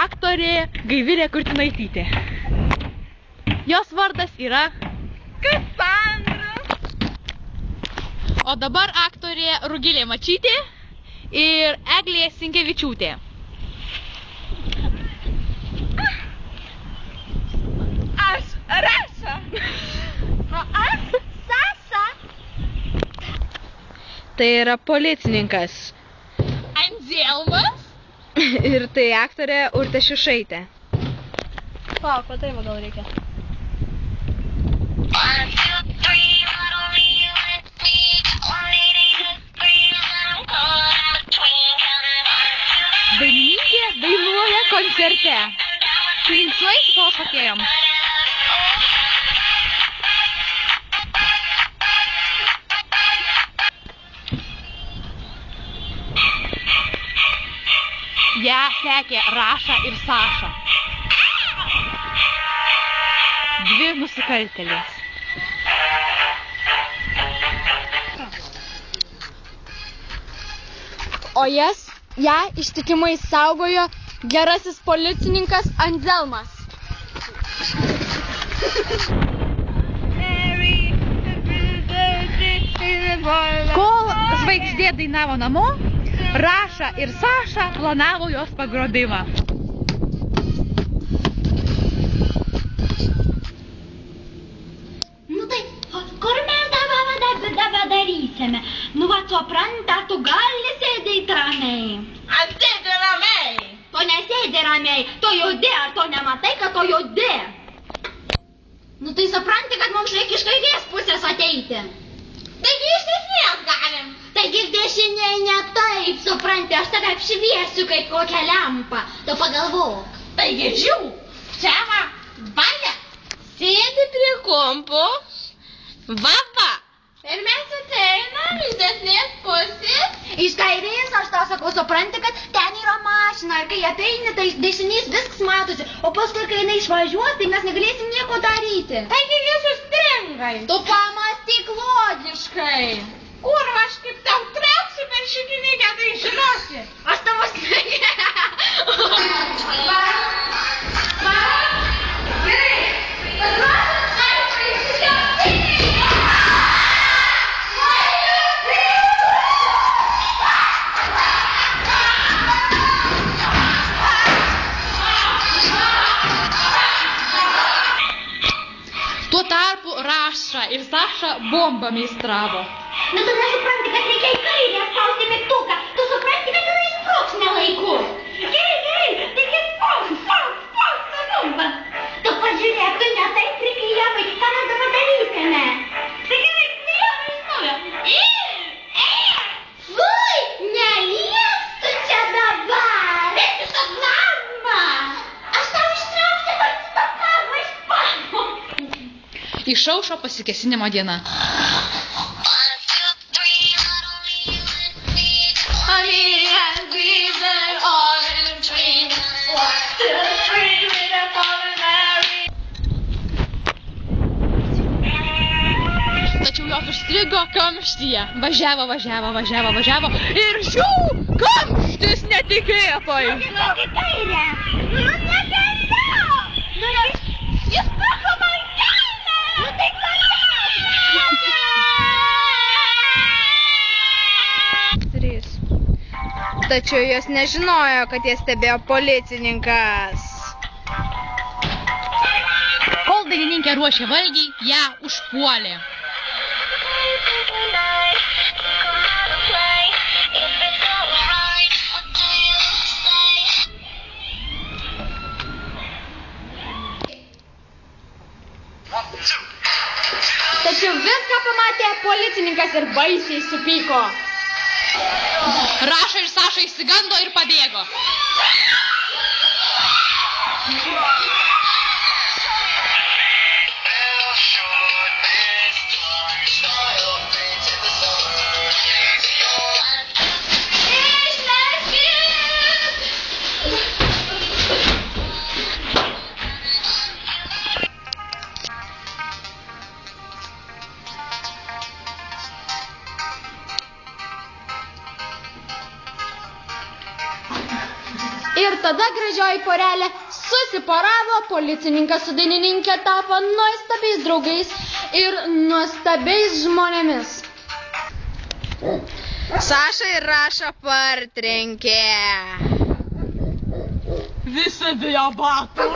aktorė Gaivilė Kurtinaitytė. Jos vardas yra Kassandra. O dabar aktorė Rugilė Mačytė ir Eglė Sinkevičiūtė. Aš Raša. O aš Saša. Tai yra policininkas. Anzelmas. Ir tai aktorė Urtė Šiušaitė. Palauk, tai va gal reikia. Dainininkė dainuoja koncerte. Linksmai su savo šokėjom. Ją sekė Raša ir Saša. Dvi nusikaltėlės. O ją ištikimai saugojo gerasis policininkas Anzelmas. Kol žvaigždė dainavo namo, Raša ir Saša planavo jos pagrobimą. Nu tai, kur mes dabar darysime? Nu va, supranta, tu gali sėdėti ramiai. Aš sėdžiu ramiai. Tu nesėdi ramiai, tu judi, ar tu nematai, kad tu judi? Nu tai supranti, kad mums reikia iš kairės pusės ateiti. Taigi iš dešinės galim. Taigi iš dešiniai ne taip, supranti, aš tave apšviesiu kaip kokią lempą. Tu pagalvok. Taigi žiū, čia va, vaja, sėdi prie kompo, va. Ir mes ateinam iš dešinės pusės. Iš kairės aš tau sakau, supranti, kad ten yra mašina, ir kai ateini, tai iš dešinės viskas matosi, o paskui, kai jinai išvažiuos, tai mes negalėsim nieko daryti. Taigi jūs užstringai. Tu pamastyk logiškai. Kur aš kaip tau trauksiu per šikinėkę, tai žinosi. Aš tavo smegenį. Tuo tarpu Raša ir Saša bombą meistravo. Nu tu nesupranti, kad reikia į kairę spausti mygtuką. Tu supranti, kad jinai sprogs nelaiku. Gerai, taigi spauk tą bombą. Tu pažiūrėk, tu ne taip priklijavai, ką mes dabar darysime. Tai gerai, klijavai iš naujo. Vui, nelies tu čia dabar. Eiti tą blamą. Aš tau ištrauksiu pagą iš pamo. Išaušo pasikesinimo diena. Tačiau jos užstrigo kamštyje. Važiavo ir žiū, kamštis netikėtai. Nu negaliu. Jis pako man kelią. Nu tai Tačiau jos nežinojo, kad jie stebėjo policininkas. Kol dainininkė ruošė valgį, ją užpuolė. Tačiau viską pamatė policininkas ir baisiai supyko. Raša ir Saša išsigando ir pabėgo. gražioji porelė susiporavo, policininkas su dainininkė tapo nuostabiais draugais ir nuostabiais žmonėmis. Saša ir Raša partrenkė. Visi bijo batų.